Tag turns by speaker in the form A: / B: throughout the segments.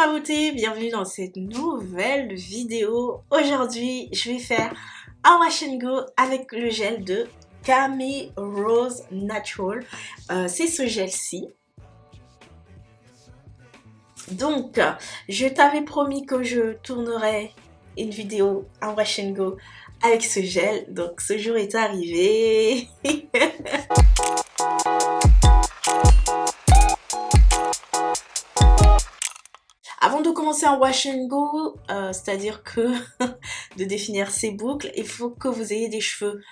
A: ma beauté, bienvenue dans cette nouvelle vidéo. Aujourd'hui, je vais faire un wash and go avec le gel de Camille Rose Natural. C'est ce gel-ci. Donc, je t'avais promis que je tournerais une vidéo, un wash and go avec ce gel. Donc, ce jour est arrivé. Avant de commencer un wash and go, c'est-à-dire que de définir ses boucles, il faut que vous ayez des cheveux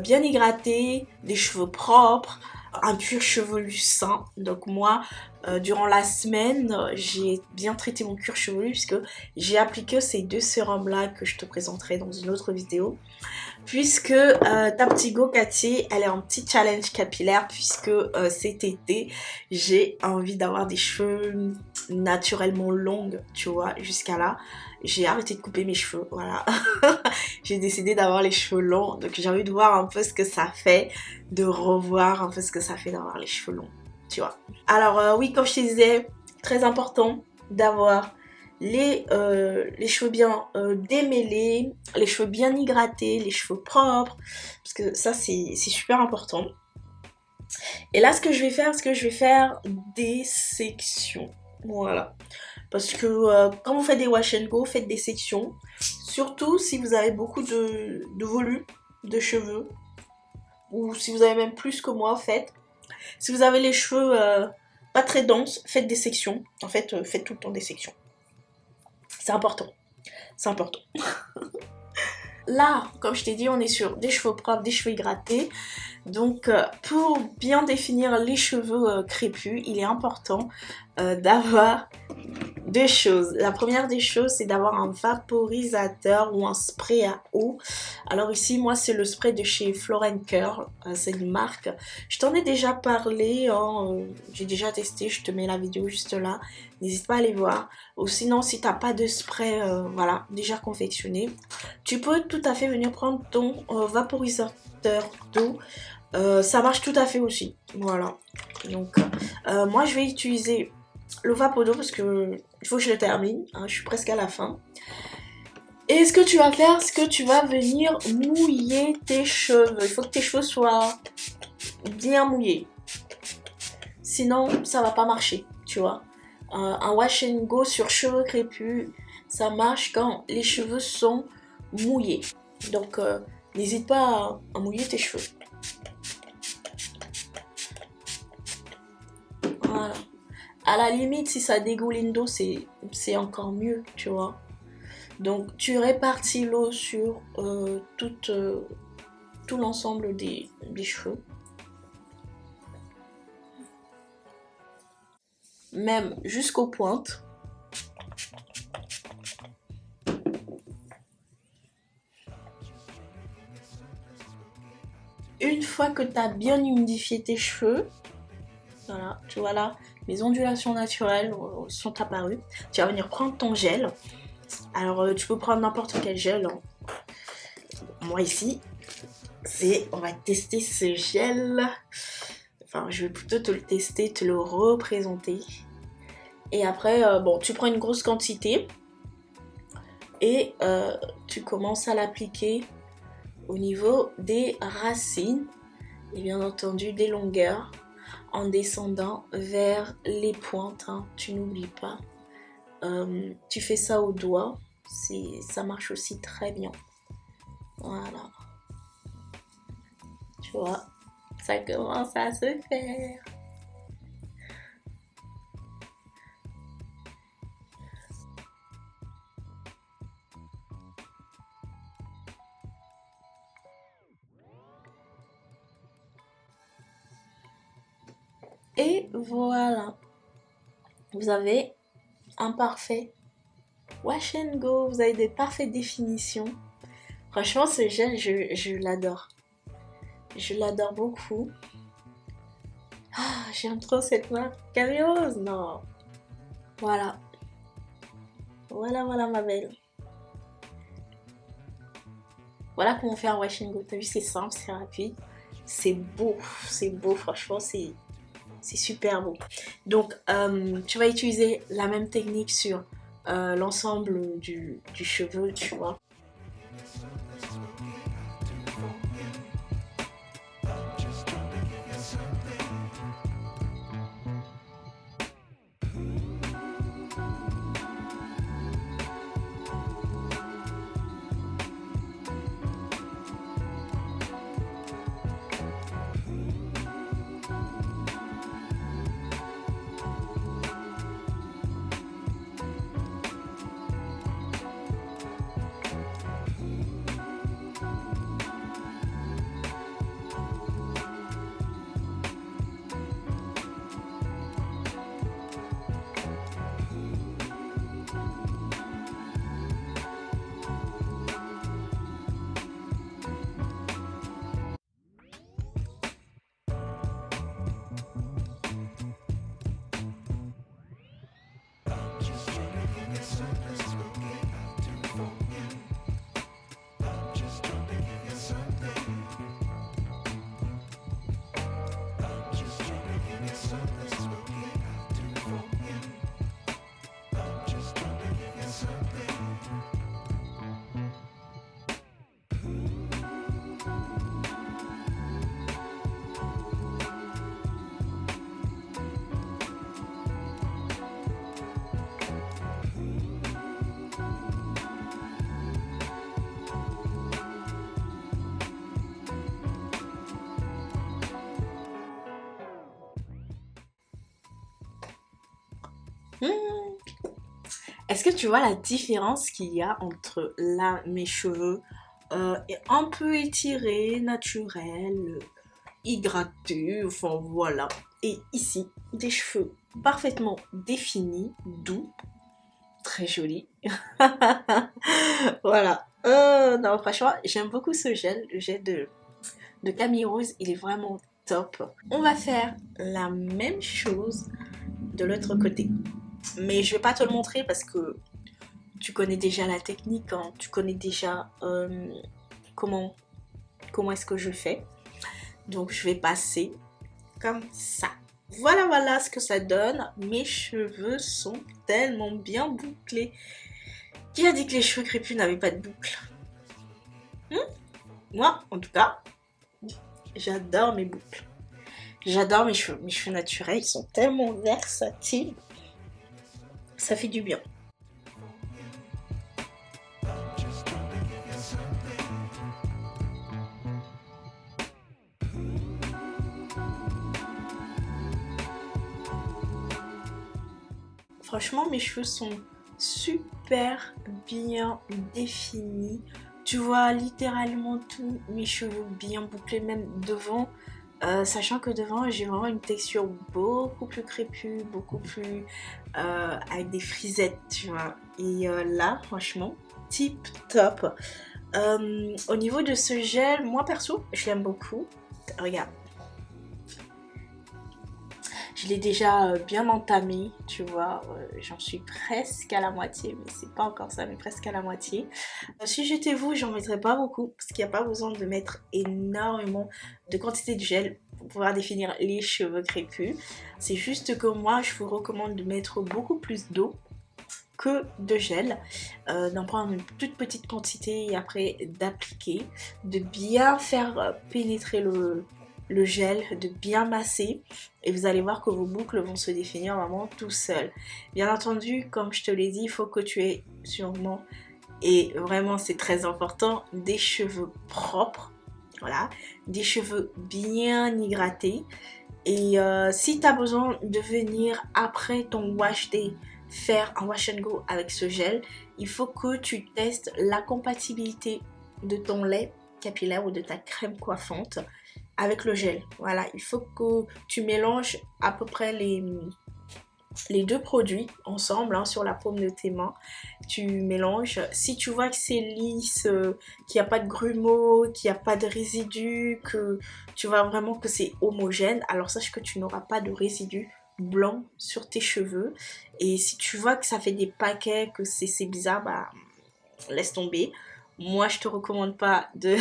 A: bien hydratés, des cheveux propres, un cuir chevelu sain. Donc moi, durant la semaine, j'ai bien traité mon cuir chevelu puisque j'ai appliqué ces deux sérums-là que je te présenterai dans une autre vidéo. Puisque ta petite go Cathy, elle est en petit challenge capillaire puisque cet été, j'ai envie d'avoir des cheveux naturellement longs, tu vois, jusqu'à là. J'ai arrêté de couper mes cheveux, voilà. J'ai décidé d'avoir les cheveux longs, donc j'ai envie de voir un peu ce que ça fait, de revoir un peu ce que ça fait d'avoir les cheveux longs, tu vois. Alors oui, comme je te disais, très important d'avoir les cheveux bien démêlés, les cheveux bien hydratés, les cheveux propres, parce que ça c'est super important. Et là ce que je vais faire des sections, voilà. Parce que quand vous faites des wash and go, faites des sections, surtout si vous avez beaucoup de volume de cheveux, ou si vous avez même plus que moi, faites. Si vous avez les cheveux pas très denses, faites des sections, en fait faites tout le temps des sections. C'est important. C'est important. Là, comme je t'ai dit, on est sur des cheveux propres, des cheveux hydratés. Donc, pour bien définir les cheveux crépus, il est important d'avoir deux choses. La première des choses, c'est d'avoir un vaporisateur ou un spray à eau. Alors ici, moi, c'est le spray de chez Floren Curl. C'est une marque. Je t'en ai déjà parlé. Hein, j'ai déjà testé. Je te mets la vidéo juste là. N'hésite pas à aller voir. Ou sinon, si tu n'as pas de spray voilà, déjà confectionné, tu peux tout à fait venir prendre ton vaporisateur d'eau. Ça marche tout à fait aussi. Voilà. Donc, moi, je vais utiliser le vapodo parce que il faut que je le termine, hein, je suis presque à la fin. Et ce que tu vas faire, c'est que tu vas venir mouiller tes cheveux. Il faut que tes cheveux soient bien mouillés. Sinon, ça va pas marcher, tu vois. Un wash and go sur cheveux crépus, ça marche quand les cheveux sont mouillés. Donc, n'hésite pas à mouiller tes cheveux. Voilà. À la limite, si ça dégouline d'eau, c'est encore mieux, tu vois. Donc, tu répartis l'eau sur tout l'ensemble des cheveux. Même jusqu'aux pointes. Une fois que tu as bien humidifié tes cheveux, voilà, tu vois là, les ondulations naturelles sont apparues. Tu vas venir prendre ton gel. Alors, tu peux prendre n'importe quel gel. Hein. Moi ici, on va tester ce gel. Enfin, je vais plutôt te le tester, te le représenter. Et après, bon, tu prends une grosse quantité et tu commences à l'appliquer au niveau des racines et bien entendu des longueurs en descendant vers les pointes. Hein, tu n'oublies pas. Tu fais ça au doigt, ça marche aussi très bien. Voilà. Tu vois, ça commence à se faire. Et voilà. Vous avez un parfait wash and go. Vous avez des parfaites définitions. Franchement, ce gel, je l'adore. Je l'adore beaucoup. Ah, j'aime trop cette marque. Camille Rose, non. Voilà. Voilà, voilà ma belle. Voilà comment faire un wash and go. T'as vu, c'est simple, c'est rapide. C'est beau, franchement, c'est super beau. Donc, tu vas utiliser la même technique sur l'ensemble du cheveu, tu vois. Hmm. Est-ce que tu vois la différence qu'il y a entre là, mes cheveux un peu étirés, naturels, hydratés, enfin voilà. Et ici, des cheveux parfaitement définis, doux, très jolis. Voilà. Non, franchement, j'aime beaucoup ce gel, le gel de Camille Rose, il est vraiment top. On va faire la même chose de l'autre côté. Mais je vais pas te le montrer parce que tu connais déjà la technique, hein. Tu connais déjà comment, comment est-ce que je fais. Donc je vais passer comme ça. Voilà, voilà ce que ça donne. Mes cheveux sont tellement bien bouclés. Qui a dit que les cheveux crépus n'avaient pas de boucles? Moi, en tout cas, j'adore mes boucles. J'adore mes cheveux. Mes cheveux naturels, ils sont tellement versatiles. Ça fait du bien. Franchement, mes cheveux sont super bien définis. Tu vois littéralement tous mes cheveux bien bouclés, même devant. Sachant que devant, j'ai vraiment une texture beaucoup plus crépue, beaucoup plus avec des frisettes, tu vois. Et là, franchement, tip top. Au niveau de ce gel, moi perso, je l'aime beaucoup. Regarde. Je l'ai déjà bien entamé, tu vois, j'en suis presque à la moitié, mais c'est pas encore ça, mais presque à la moitié. Si j'étais vous, j'en mettrais pas beaucoup, parce qu'il n'y a pas besoin de mettre énormément de quantité de gel pour pouvoir définir les cheveux crépus. C'est juste que moi, je vous recommande de mettre beaucoup plus d'eau que de gel, d'en prendre une toute petite quantité et après d'appliquer, de bien faire pénétrer le gel, de bien masser et vous allez voir que vos boucles vont se définir vraiment tout seuls. Bien entendu, comme je te l'ai dit, il faut que tu aies sûrement, et vraiment c'est très important, des cheveux propres, voilà, des cheveux bien hydratés. Et si tu as besoin de venir après ton wash day faire un wash and go avec ce gel, il faut que tu testes la compatibilité de ton lait capillaire ou de ta crème coiffante avec le gel. Voilà, il faut que tu mélanges à peu près les deux produits ensemble, hein, sur la paume de tes mains. Tu mélanges. Si tu vois que c'est lisse, qu'il n'y a pas de grumeaux, qu'il n'y a pas de résidus, que tu vois vraiment que c'est homogène, alors sache que tu n'auras pas de résidus blancs sur tes cheveux. Et si tu vois que ça fait des paquets, que c'est bizarre, bah laisse tomber. Moi, je te recommande pas de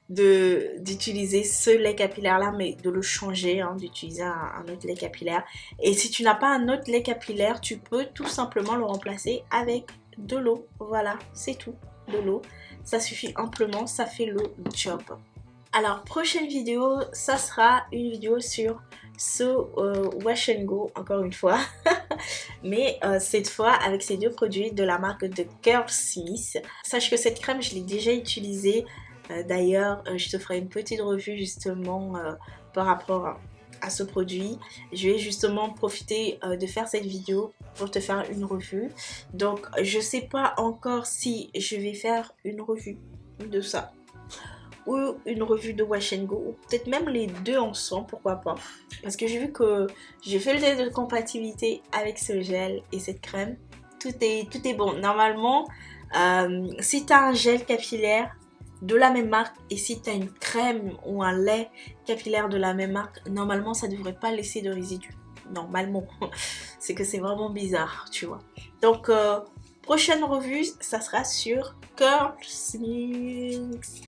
A: d'utiliser ce lait capillaire là, mais de le changer, hein, d'utiliser un autre lait capillaire. Et si tu n'as pas un autre lait capillaire, tu peux tout simplement le remplacer avec de l'eau. Voilà, c'est tout, de l'eau. Ça suffit amplement, ça fait le job. Alors, prochaine vidéo, ça sera une vidéo sur ce Wash and Go, encore une fois. Mais cette fois avec ces deux produits de la marque de Curlsmith. Sache que cette crème, je l'ai déjà utilisée. D'ailleurs, je te ferai une petite revue justement par rapport à ce produit. Je vais justement profiter de faire cette vidéo pour te faire une revue. Donc, je sais pas encore si je vais faire une revue de ça ou une revue de Wash and Go, ou peut-être même les deux ensemble, pourquoi pas. Parce que j'ai vu que j'ai fait le test de compatibilité avec ce gel et cette crème. Tout est bon. Normalement, si tu as un gel capillaire de la même marque et si tu as une crème ou un lait capillaire de la même marque, normalement ça ne devrait pas laisser de résidus. Normalement. C'est que c'est vraiment bizarre, tu vois. Donc, prochaine revue, ça sera sur Curlsmith.